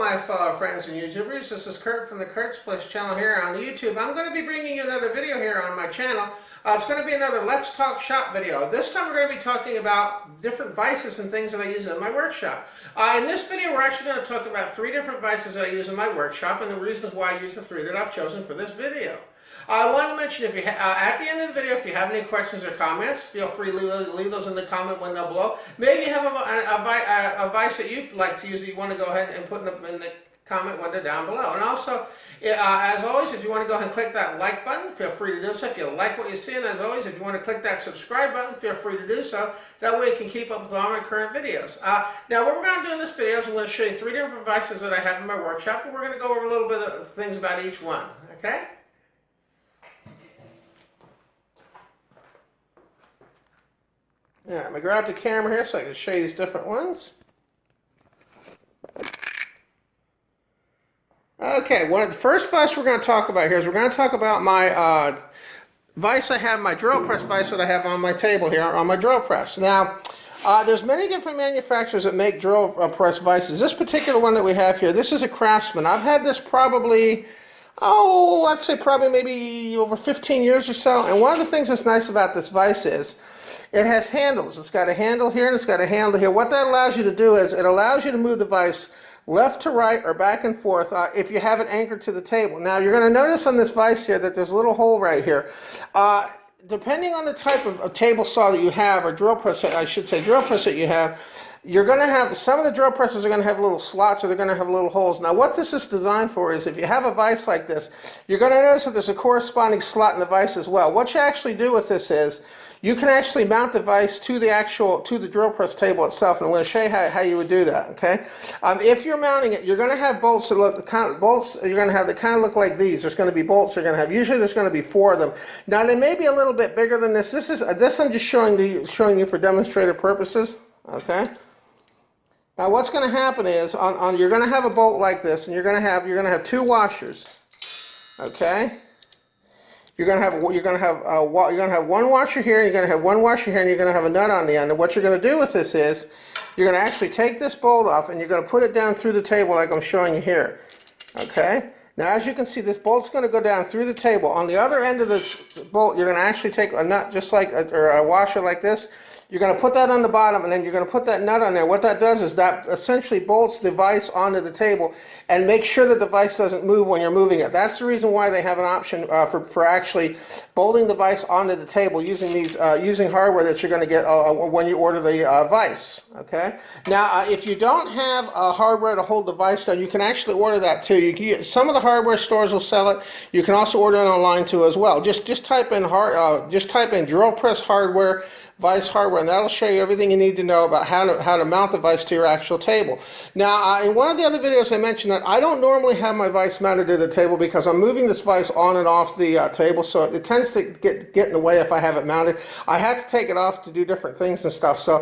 my fellow friends and YouTubers. This is Kurt from the Kurt's Place channel here on YouTube. I'm going to be bringing you another video here on my channel. It's going to be another Let's Talk Shop video. This time we're going to be talking about different vices and things that I use in my workshop. In this video we're actually going to talk about 3 different vices that I use in my workshop and the reasons why I use the 3 that I've chosen for this video. I want to mention, if you at the end of the video, if you have any questions or comments, feel free to leave those in the comment window below. Maybe you have a vice that you'd like to use that you want to go ahead and put in the comment window down below. And also, as always, if you want to go ahead and click that like button, feel free to do so. If you like what you see, and as always, if you want to click that subscribe button, feel free to do so. That way you can keep up with all my current videos. Now, what we're going to do in this video is I'm going to show you 3 different vices that I have in my workshop, and we're going to go over a little bit of things about each one. Okay? All right, I'm going to grab the camera here so I can show you these different ones. Okay, one of the first vice we're going to talk about here is we're going to talk about my vise I have, my drill press vise that I have on my table here, on my drill press. Now, there's many different manufacturers that make drill press vices. This particular one that we have here, this is a Craftsman. I've had this probably, let's say probably maybe over 15 years or so. And one of the things that's nice about this vise is it has handles. It's got a handle here and it's got a handle here. What that allows you to do is it allows you to move the vise left to right or back and forth if you have it anchored to the table. Now you're going to notice on this vise here that there's a little hole right here. Depending on the type of table saw that you have, or drill press, I should say drill press that you have, you're going to have, some of the drill presses are going to have little slots or they're going to have little holes. Now what this is designed for is if you have a vise like this, you're going to notice that there's a corresponding slot in the vise as well. What you actually do with this is you can actually mount the vise to the drill press table itself, and I'm going to show you how you would do that. Okay, if you're mounting it, you're going to have bolts that look you're going to have that kind of look like these. There's going to be bolts you're going to have. Usually there's going to be 4 of them. Now they may be a little bit bigger than this. This I'm just showing you for demonstrative purposes. Okay. Now what's going to happen is you're going to have a bolt like this, and you're going to have 2 washers. Okay. You're going to have one washer here, and you're going to have one washer here, and you're going to have a nut on the end. And what you're going to do with this is you're going to actually take this bolt off, and you're going to put it down through the table like I'm showing you here. Okay. Now, as you can see, this bolt's going to go down through the table. On the other end of this bolt, you're going to actually take a nut, just like or a washer like this. You're going to put that on the bottom, and then you're going to put that nut on there. What that does is that essentially bolts the vise onto the table and makes sure that the vise doesn't move when you're moving it. That's the reason why they have an option for actually bolting the vise onto the table using using hardware that you're going to get when you order the vise. Okay. Now, if you don't have hardware to hold the vise down, you can actually order that too. Some of the hardware stores will sell it. You can also order it online too as well. Just type in drill press hardware, vise hardware, and that'll show you everything you need to know about how to mount the vise to your actual table. Now, in one of the other videos I mentioned that I don't normally have my vise mounted to the table because I'm moving this vise on and off the table, so it tends to get in the way if I have it mounted. I had to take it off to do different things and stuff. So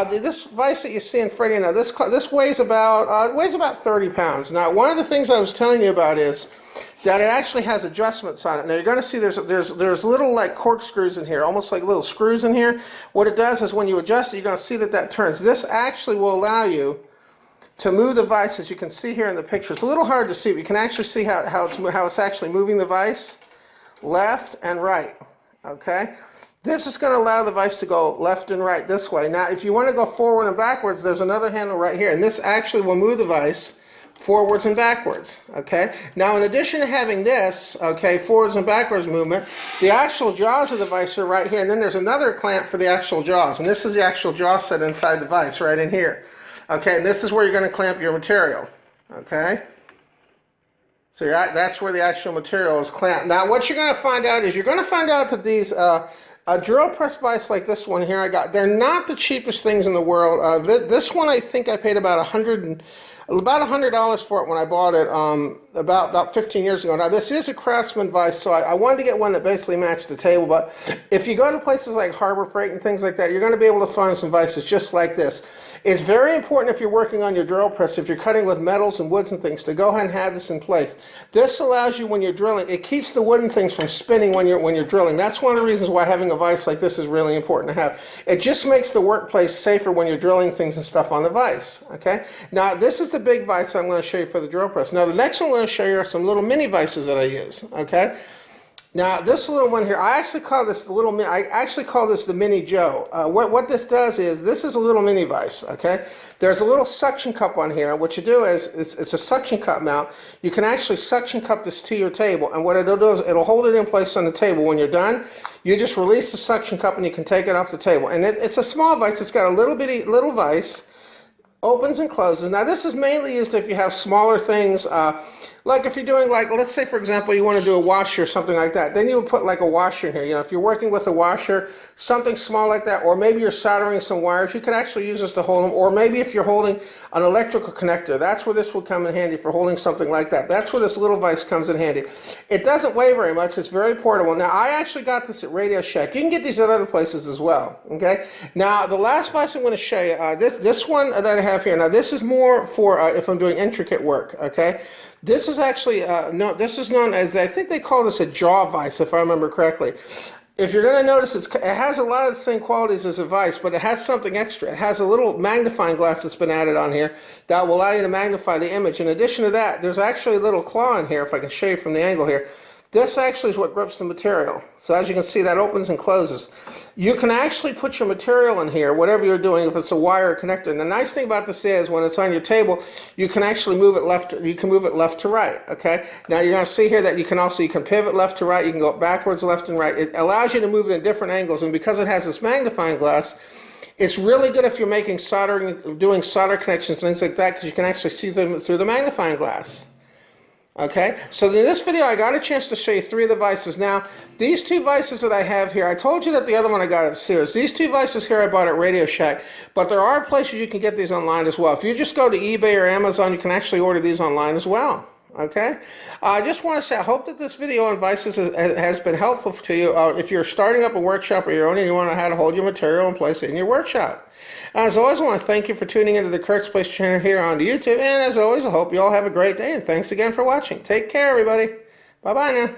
this vise that you see in front of you now, this weighs about 30 pounds. Now, one of the things I was telling you about is that it actually has adjustments on it. Now you're going to see there's little like corkscrews in here, almost like little screws in here. What it does is when you adjust it, you're going to see that turns. This actually will allow you to move the vise, as you can see here in the picture. It's a little hard to see, but you can actually see how it's actually moving the vise left and right. Okay. This is going to allow the vise to go left and right this way. Now, if you want to go forward and backwards, there's another handle right here, and this actually will move the vise forwards and backwards. Okay. Now, in addition to having this, okay, forwards and backwards movement, the actual jaws of the vise are right here, and then there's another clamp for the actual jaws, and this is the actual jaw set inside the vise right in here. Okay, and this is where you're going to clamp your material. Okay. So that's where the actual material is clamped. Now, what you're going to find out is that these a drill press vise like this one here they're not the cheapest things in the world. This one I think I paid about $100 for it when I bought it about 15 years ago. Now this is a Craftsman vise, so I wanted to get one that basically matched the table, but if you go to places like Harbor Freight and things like that, you're going to be able to find some vises just like this. It's very important if you're working on your drill press, if you're cutting with metals and woods and things, to go ahead and have this in place. This allows you when you're drilling, it keeps the wooden things from spinning when you're drilling. That's one of the reasons why having a vise like this is really important to have. It just makes the workplace safer when you're drilling things and stuff on the vise. Okay. Now this is the the big vise I'm going to show you for the drill press. Now the next one I'm going to show you are some little mini vices that I use, okay? Now this little one here, I actually call this the Mini Joe. What this does is, this is a little mini vise, okay? There's a little suction cup on here, and what you do is, it's a suction cup mount. You can actually suction cup this to your table, and what it'll do is, it'll hold it in place on the table. When you're done, you just release the suction cup and you can take it off the table. And it's a small vise. It's got a little vise, opens and closes. Now this is mainly used if you have smaller things, like if you're doing, like, let's say for example you want to do a washer or something like that, then you would put like a washer in here. You know, if you're working with a washer, something small like that, or maybe you're soldering some wires, you could actually use this to hold them. Or maybe if you're holding an electrical connector, that's where this would come in handy for holding something like that. That's where this little vise comes in handy. It doesn't weigh very much. It's very portable. Now I actually got this at Radio Shack. You can get these at other places as well, okay? Now the last vise I'm going to show you, this one that I have here, now this is more for if I'm doing intricate work, okay? This is actually, this is known as, I think they call this a jaw vise, if I remember correctly. If you're going to notice, it has a lot of the same qualities as a vise, but it has something extra. It has a little magnifying glass that's been added on here that will allow you to magnify the image. In addition to that, there's actually a little claw in here, if I can show you from the angle here. This actually is what grips the material. So as you can see, that opens and closes. You can actually put your material in here, whatever you're doing, if it's a wire or connector. And the nice thing about this is, when it's on your table, you can actually move it left to right, okay? Now you're going to see here that you can pivot left to right, you can go backwards, left and right. It allows you to move it in different angles, and because it has this magnifying glass, it's really good if you're making doing solder connections, things like that, because you can actually see them through the magnifying glass. Okay, so in this video I got a chance to show you 3 of the vices. Now, these 2 vices that I have here, I told you that the other one I got at Sears. These 2 vices here I bought at Radio Shack, but there are places you can get these online as well. If you just go to eBay or Amazon, you can actually order these online as well. Okay, I just want to say I hope that this video on vices has been helpful to you if you're starting up a workshop of your own and you want to know how to hold your material and place it in your workshop. As always, I want to thank you for tuning into the Kurt's Place channel here on YouTube, and as always, I hope you all have a great day, and thanks again for watching. Take care, everybody. Bye-bye now.